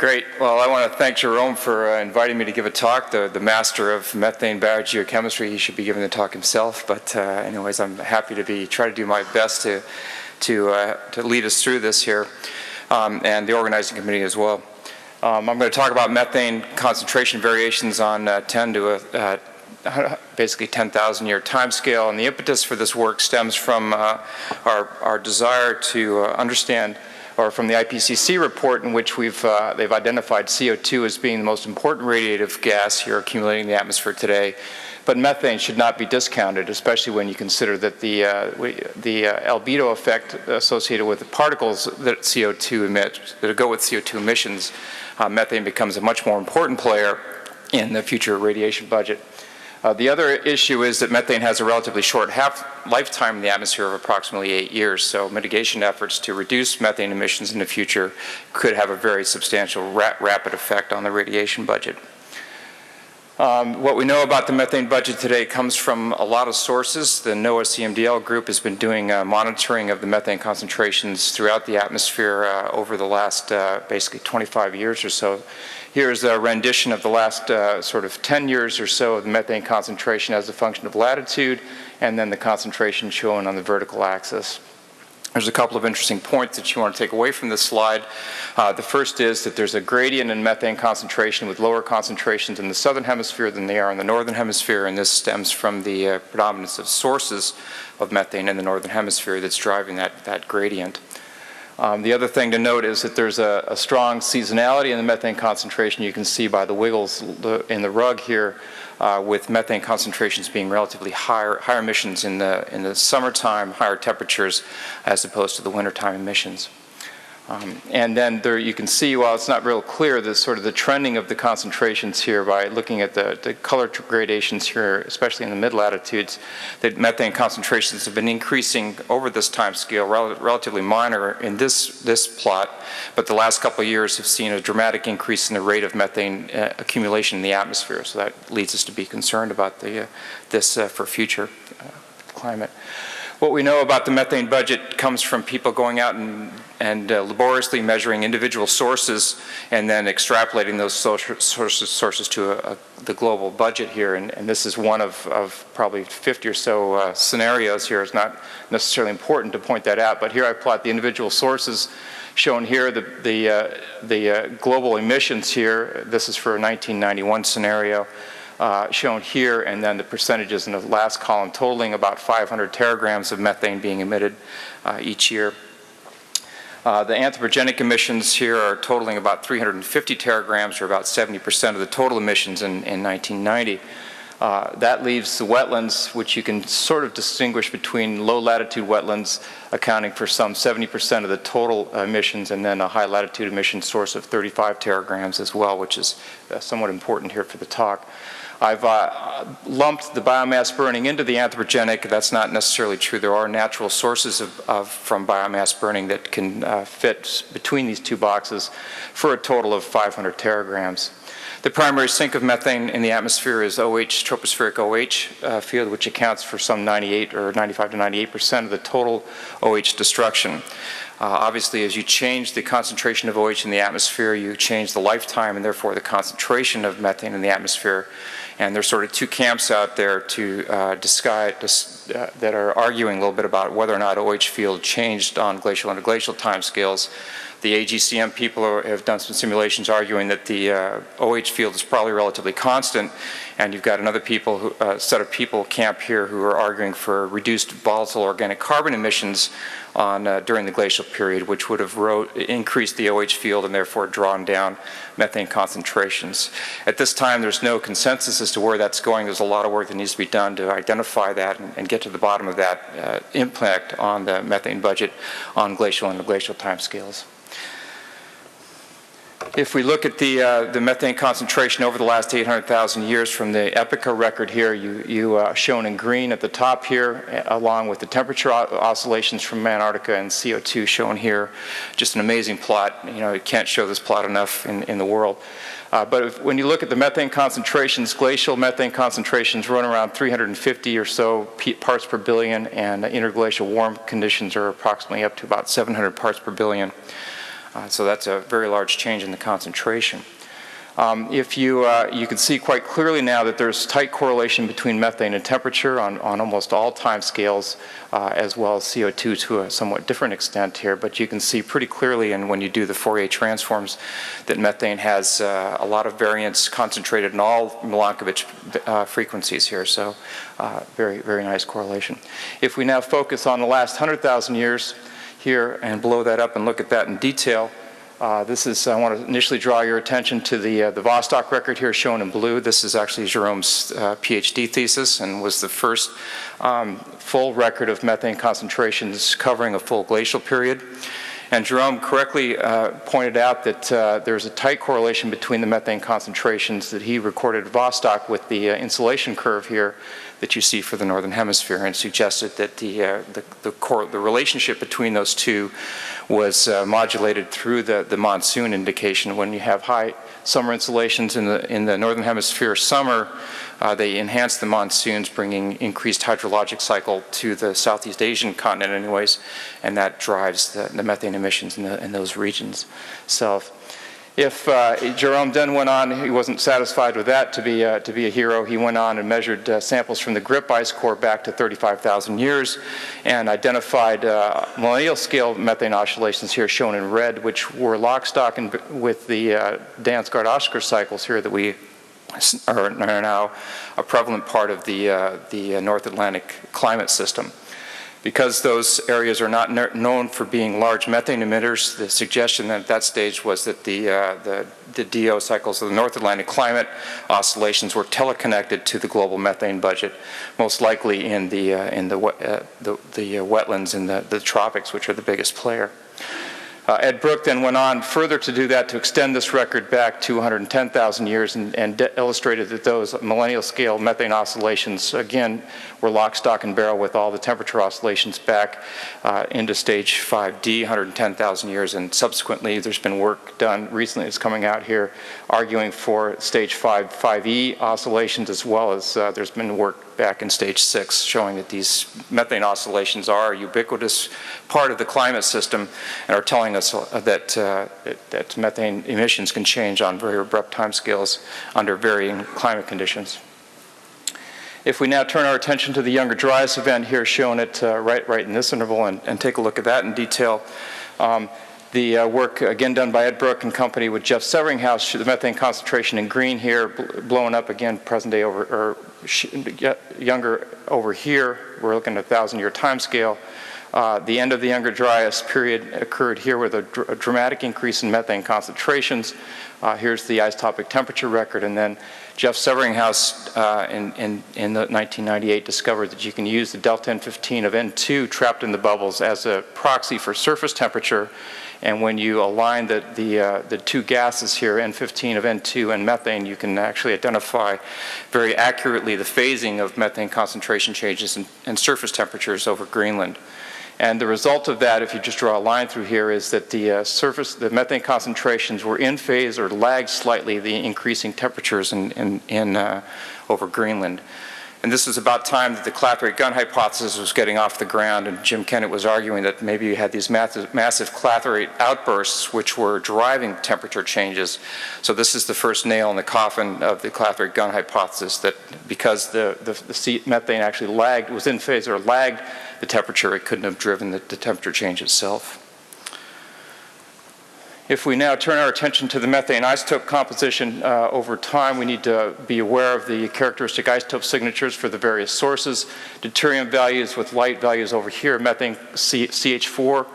Great. Well, I want to thank Jerome for inviting me to give a talk. The master of methane biogeochemistry, he should be giving the talk himself. But anyways, I'm happy to try to do my best to lead us through this here, and the organizing committee as well. I'm going to talk about methane concentration variations on 10 to basically 10,000 year time scale, and the impetus for this work stems from our desire to understand, or from the IPCC report, in which they've identified CO2 as being the most important radiative gas here accumulating in the atmosphere today. But methane should not be discounted, especially when you consider that the albedo effect associated with the particles that CO2 emits, that go with CO2 emissions, methane becomes a much more important player in the future radiation budget. The other issue is that methane has a relatively short lifetime in the atmosphere of approximately 8 years, so mitigation efforts to reduce methane emissions in the future could have a very substantial rapid effect on the radiation budget. What we know about the methane budget today comes from a lot of sources. The NOAA CMDL group has been doing monitoring of the methane concentrations throughout the atmosphere over the last basically 25 years or so. Here's a rendition of the last sort of 10 years or so of the methane concentration as a function of latitude, and then the concentration shown on the vertical axis. There's a couple of interesting points that you want to take away from this slide. The first is that there's a gradient in methane concentration with lower concentrations in the southern hemisphere than they are in the northern hemisphere, and this stems from the predominance of sources of methane in the northern hemisphere that's driving that gradient. The other thing to note is that there's a strong seasonality in the methane concentration. You can see by the wiggles in the rug here, with methane concentrations being relatively higher emissions in the summertime, higher temperatures, as opposed to the wintertime emissions. And then there you can see, while it's not real clear, the sort of the trending of the concentrations here by looking at the color gradations here, especially in the mid-latitudes, that methane concentrations have been increasing over this time scale, relatively minor in this plot, but the last couple of years have seen a dramatic increase in the rate of methane accumulation in the atmosphere, so that leads us to be concerned about this for future climate. What we know about the methane budget comes from people going out and laboriously measuring individual sources and then extrapolating those sources to the global budget here. And this is one of probably 50 or so scenarios here. It's not necessarily important to point that out, but here I plot the individual sources shown here, the global emissions here. This is for a 1991 scenario. Shown here, and then the percentages in the last column totaling about 500 teragrams of methane being emitted each year. The anthropogenic emissions here are totaling about 350 teragrams, or about 70% of the total emissions in 1990. That leaves the wetlands, which you can sort of distinguish between low latitude wetlands accounting for some 70% of the total emissions, and then a high latitude emission source of 35 teragrams as well, which is somewhat important here for the talk. I've lumped the biomass burning into the anthropogenic. That's not necessarily true. There are natural sources from biomass burning that can fit between these two boxes for a total of 500 teragrams. The primary sink of methane in the atmosphere is OH, tropospheric OH field, which accounts for some 95 to 98% of the total OH destruction. Obviously, as you change the concentration of OH in the atmosphere, you change the lifetime and therefore the concentration of methane in the atmosphere. And there's sort of two camps out there that are arguing a little bit about whether or not OH field changed on glacial and interglacial timescales. The AGCM people have done some simulations arguing that the OH field is probably relatively constant, and you've got another set of people camp here who are arguing for reduced volatile organic carbon emissions during the glacial period, which would have increased the OH field and therefore drawn down methane concentrations. At this time, there's no consensus as to where that's going. There's a lot of work that needs to be done to identify that and get to the bottom of that impact on the methane budget on glacial and interglacial timescales. If we look at the methane concentration over the last 800,000 years from the Epica record here, you shown in green at the top here, along with the temperature oscillations from Antarctica and CO2 shown here. Just an amazing plot. You know, you can't show this plot enough in the world. But when you look at the methane concentrations, glacial methane concentrations run around 350 or so parts per billion, and interglacial warm conditions are approximately up to about 700 parts per billion. So that's a very large change in the concentration. You can see quite clearly now that there's tight correlation between methane and temperature on almost all time scales, as well as CO2 to a somewhat different extent here. But you can see pretty clearly, and when you do the Fourier transforms, that methane has a lot of variance concentrated in all Milankovitch frequencies here. So very, very nice correlation. If we now focus on the last 100,000 years here and blow that up and look at that in detail, I want to initially draw your attention to the Vostok record here shown in blue. This is actually Jerome's PhD thesis and was the first full record of methane concentrations covering a full glacial period. And Jerome correctly pointed out that there's a tight correlation between the methane concentrations that he recorded at Vostok with the insolation curve here that you see for the Northern Hemisphere, and suggested that the relationship between those two was modulated through the monsoon indication. When you have high summer insolations in the Northern Hemisphere summer, they enhance the monsoons, bringing increased hydrologic cycle to the Southeast Asian continent anyways, and that drives the methane emissions in those regions. So if Jerome then went on, he wasn't satisfied with that to be a hero. He went on and measured samples from the Grip ice core back to 35,000 years and identified millennial scale methane oscillations here shown in red, which were lockstock with the Dansgaard-Oskar cycles here that we are now a prevalent part of the North Atlantic climate system. Because those areas are not known for being large methane emitters, the suggestion at that stage was that the DO cycles of the North Atlantic climate oscillations were teleconnected to the global methane budget, most likely in the wetlands in the tropics, which are the biggest player. Ed Brooke then went on further to do that, to extend this record back 210,000 years and illustrated that those millennial scale methane oscillations, again, were lock, stock, and barrel with all the temperature oscillations back into stage 5D, 110,000 years, and subsequently there's been work done recently that's coming out here arguing for stage 5E oscillations, as well as there's been work back in stage 6 showing that these methane oscillations are a ubiquitous part of the climate system and are telling us that methane emissions can change on very abrupt timescales under varying climate conditions. If we now turn our attention to the Younger Dryas event here shown at right in this interval and take a look at that in detail, the work again done by Ed Brooke and company with Jeff Severinghouse, the methane concentration in green here, blowing up again present day younger over here. We're looking at a 1,000-year time scale. The end of the Younger Dryas period occurred here with a dramatic increase in methane concentrations. Here's the isotopic temperature record, and then Jeff Severinghouse in 1998 discovered that you can use the delta N15 of N2 trapped in the bubbles as a proxy for surface temperature. And when you align the two gases here, N15 of N2 and methane, you can actually identify very accurately the phasing of methane concentration changes and surface temperatures over Greenland. And the result of that, if you just draw a line through here, is that the methane concentrations were in phase or lagged slightly the increasing temperatures over Greenland. And this was about time that the clathrate gun hypothesis was getting off the ground, and Jim Kennett was arguing that maybe you had these massive clathrate outbursts which were driving temperature changes. So this is the first nail in the coffin of the clathrate gun hypothesis, that because the methane actually was in phase or lagged the temperature, it couldn't have driven the temperature change itself. If we now turn our attention to the methane isotope composition over time, we need to be aware of the characteristic isotope signatures for the various sources. Deuterium values with light values over here, methane CH4,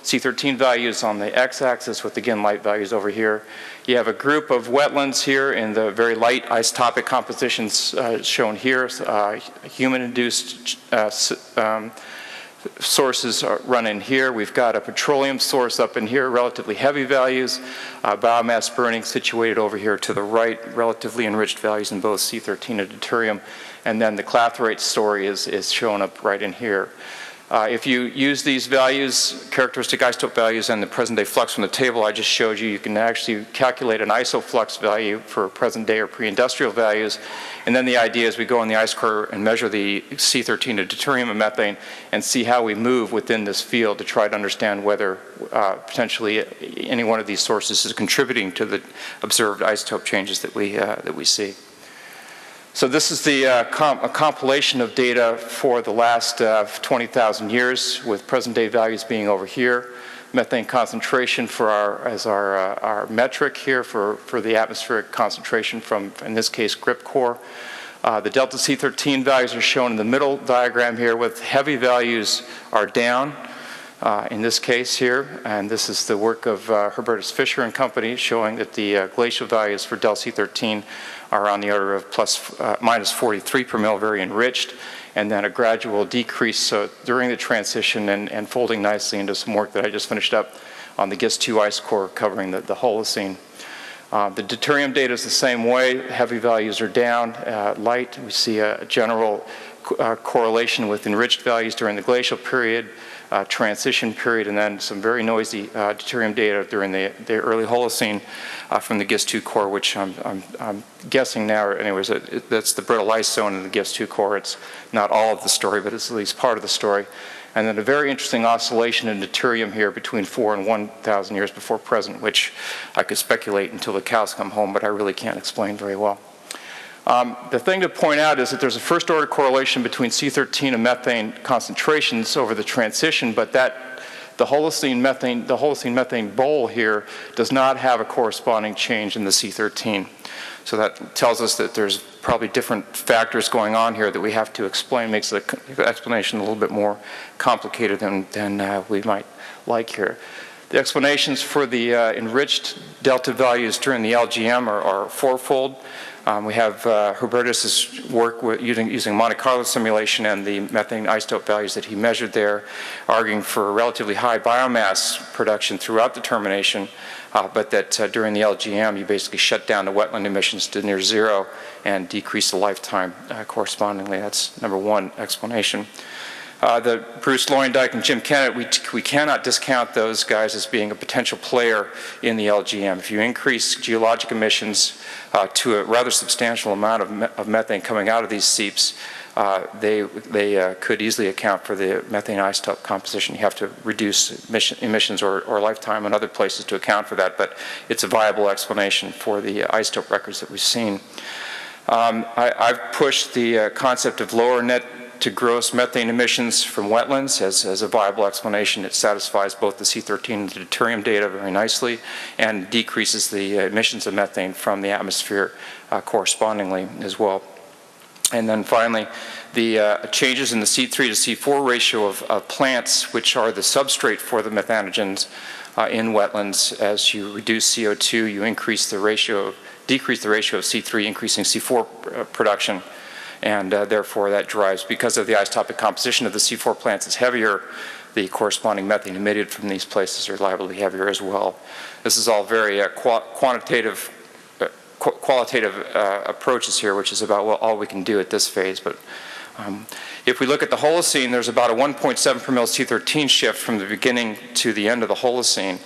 C13 values on the x-axis with, again, light values over here. You have a group of wetlands here in the very light isotopic compositions shown here, human-induced sources run in here. We've got a petroleum source up in here, relatively heavy values, biomass burning situated over here to the right, relatively enriched values in both C13 and deuterium, and then the clathrate story is shown up right in here. If you use these values, characteristic isotope values, and the present day flux from the table I just showed you, you can actually calculate an isoflux value for present day or pre-industrial values. And then the idea is we go in the ice core and measure the C13 to deuterium and methane and see how we move within this field to try to understand whether potentially any one of these sources is contributing to the observed isotope changes that we see. So this is a compilation of data for the last 20,000 years, with present day values being over here. Methane concentration for our metric here for the atmospheric concentration from, in this case, grip core. The delta C13 values are shown in the middle diagram here, with heavy values are down in this case here. And this is the work of Hubertus Fischer and company, showing that the glacial values for delta C13 are on the order of minus 43 per mil, very enriched, and then a gradual decrease during the transition and folding nicely into some work that I just finished up on the GIS-2 ice core covering the Holocene. The deuterium data is the same way. Heavy values are down, light. We see a general correlation with enriched values during the glacial period, transition period, and then some very noisy deuterium data during the early Holocene from the GIS-2 core, which I'm guessing now, or anyways, that's the brittle ice zone in the GIS-2 core. It's not all of the story, but it's at least part of the story. And then a very interesting oscillation in deuterium here between 4 and 1,000 years before present, which I could speculate until the cows come home, but I really can't explain very well. The thing to point out is that there's a first order correlation between C13 and methane concentrations over the transition, but the Holocene methane bowl here does not have a corresponding change in the C13. So that tells us that there's probably different factors going on here that we have to explain, makes the explanation a little bit more complicated than we might like here. The explanations for the enriched delta values during the LGM are fourfold. We have Hubertus's work using Monte Carlo simulation and the methane isotope values that he measured there, arguing for relatively high biomass production throughout the termination, but that during the LGM you basically shut down the wetland emissions to near zero and decrease the lifetime correspondingly. That's number one explanation. The Bruce Luyendijk and Jim Kennett, we cannot discount those guys as being a potential player in the LGM. If you increase geologic emissions to a rather substantial amount of methane coming out of these seeps, they could easily account for the methane isotope composition. You have to reduce emissions or lifetime in other places to account for that, but it's a viable explanation for the isotope records that we've seen. I've pushed the concept of lower net to gross methane emissions from wetlands as a viable explanation. It satisfies both the C13 and the deuterium data very nicely and decreases the emissions of methane from the atmosphere correspondingly as well. And then finally, the changes in the C3 to C4 ratio of plants, which are the substrate for the methanogens in wetlands. As you reduce CO2, you decrease the ratio of C3, increasing C4 production. And therefore that drives, because of the isotopic composition of the C4 plants is heavier, the corresponding methane emitted from these places are liable to be heavier as well. This is all very qualitative approaches here, which is about all we can do at this phase. But if we look at the Holocene, there's about a 1.7 per mil C13 shift from the beginning to the end of the Holocene.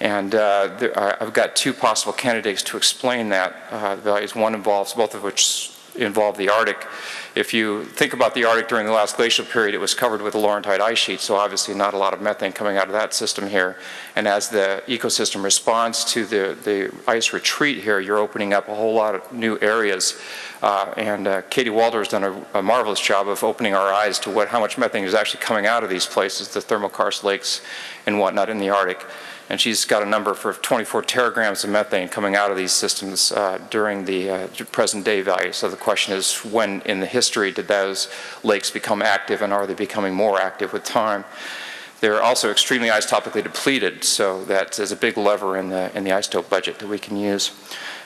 And I've got two possible candidates to explain that values. One involves, both of which involve the Arctic. If you think about the Arctic during the last glacial period, it was covered with a Laurentide ice sheet, so obviously not a lot of methane coming out of that system here. And as the ecosystem responds to the ice retreat here, you're opening up a whole lot of new areas. Katie Walter has done a marvelous job of opening our eyes to how much methane is actually coming out of these places, the thermal karst lakes and whatnot in the Arctic. And she's got a number for 24 teragrams of methane coming out of these systems during the present day value. So the question is, when in the history did those lakes become active, and are they becoming more active with time? They're also extremely isotopically depleted, so that is a big lever in the isotope budget that we can use.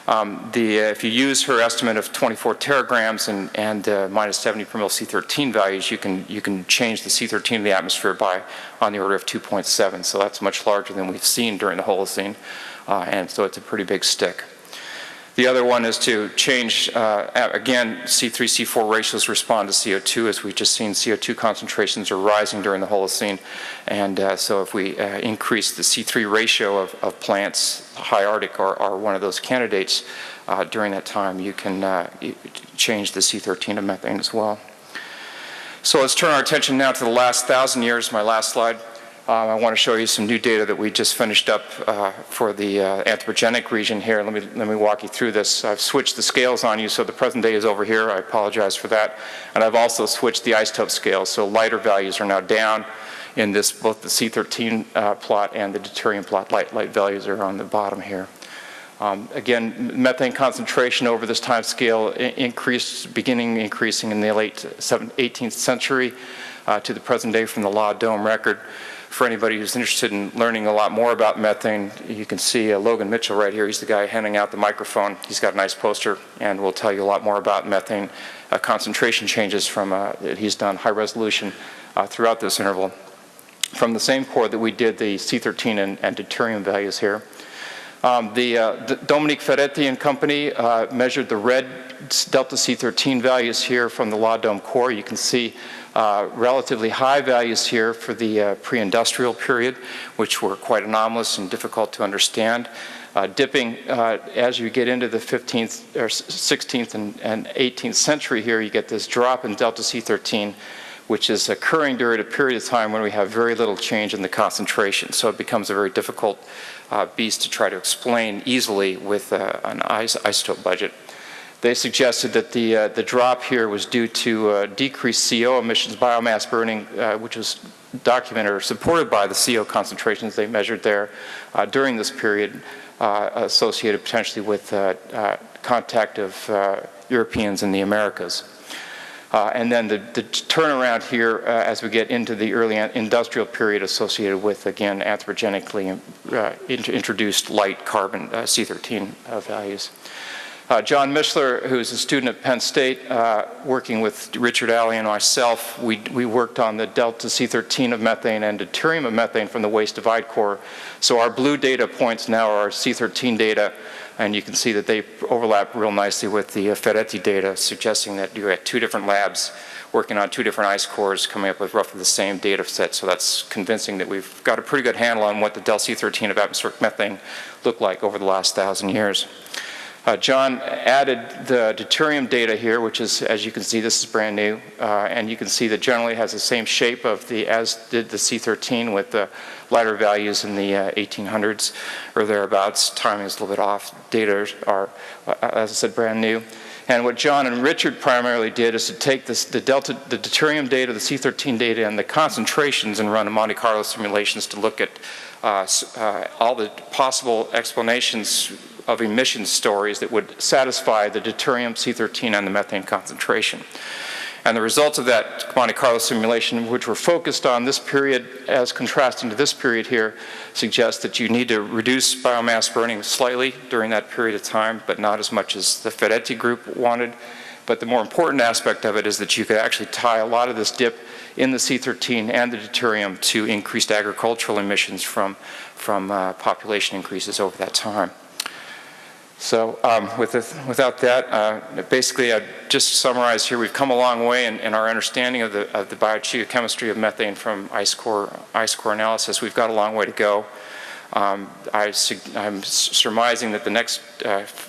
If you use her estimate of 24 teragrams and minus 70 per mil C13 values, you can change the C13 of the atmosphere by on the order of 2.7. So that's much larger than we've seen during the Holocene, and so it's a pretty big stick. The other one is to change, again, C3, C4 ratios respond to CO2. As we've just seen, CO2 concentrations are rising during the Holocene. And so if we increase the C3 ratio of plants, high Arctic are one of those candidates during that time, you can change the C13 of methane as well. So let's turn our attention now to the last 1,000 years, my last slide. I want to show you some new data that we just finished up for the anthropogenic region here. Let me walk you through this. I've switched the scales on you, so the present day is over here. I apologize for that. And I've also switched the isotope scales, so lighter values are now down in this, both the C13 plot and the deuterium plot. Light values are on the bottom here. Again, methane concentration over this time scale beginning increasing in the late 18th century to the present day from the Law Dome record. For anybody who's interested in learning a lot more about methane, you can see Logan Mitchell right here. He's the guy handing out the microphone. He's got a nice poster, and will tell you a lot more about methane concentration changes from that he's done high resolution throughout this interval. From the same core that we did the C13 and deuterium values here. The Dominique Ferretti and company measured the red delta C13 values here from the Law Dome core. You can see relatively high values here for the pre-industrial period, which were quite anomalous and difficult to understand. Dipping as you get into the 15th or 16th and 18th century here, you get this drop in delta C13, which is occurring during a period of time when we have very little change in the concentration. So it becomes a very difficult beast to try to explain easily with an isotope budget. They suggested that the drop here was due to decreased CO emissions, biomass burning, which was documented or supported by the CO concentrations they measured there during this period, associated potentially with contact of Europeans in the Americas. And then the turnaround here as we get into the early industrial period associated with, again, anthropogenically introduced light carbon C13 values. John Mishler, who's a student at Penn State, working with Richard Alley and myself, we worked on the delta C13 of methane and deuterium of methane from the waste divide core. So our blue data points now are C13 data, and you can see that they overlap real nicely with the Ferretti data, suggesting that you're at two different labs working on two different ice cores coming up with roughly the same data set. So that's convincing that we've got a pretty good handle on what the delta C13 of atmospheric methane looked like over the last 1,000 years. John added the deuterium data here, which is, as you can see, this is brand new, and you can see that generally has the same shape of as did the C13 with the lighter values in the 1800s or thereabouts. Timing is a little bit off. Data are, as I said, brand new. And what John and Richard primarily did is to take the deuterium data, the C13 data, and the concentrations and run a Monte Carlo simulations to look at all the possible explanations of emission stories that would satisfy the deuterium, C13, and the methane concentration. And the results of that Monte Carlo simulation, which were focused on this period as contrasting to this period here, suggest that you need to reduce biomass burning slightly during that period of time, but not as much as the Ferretti group wanted. But the more important aspect of it is that you could actually tie a lot of this dip in the C13 and the deuterium to increased agricultural emissions from population increases over that time. So without that, basically I'd just summarize here, we've come a long way in our understanding of the biogeochemistry of methane from ice core analysis. We've got a long way to go. I'm surmising that the next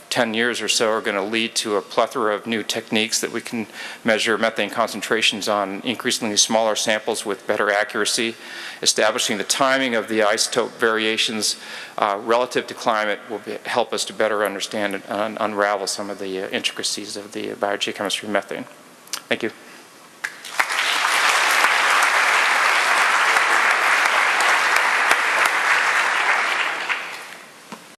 10 years or so are going to lead to a plethora of new techniques that we can measure methane concentrations on increasingly smaller samples with better accuracy. Establishing the timing of the isotope variations relative to climate will help us to better understand and unravel some of the intricacies of the biogeochemistry of methane. Thank you.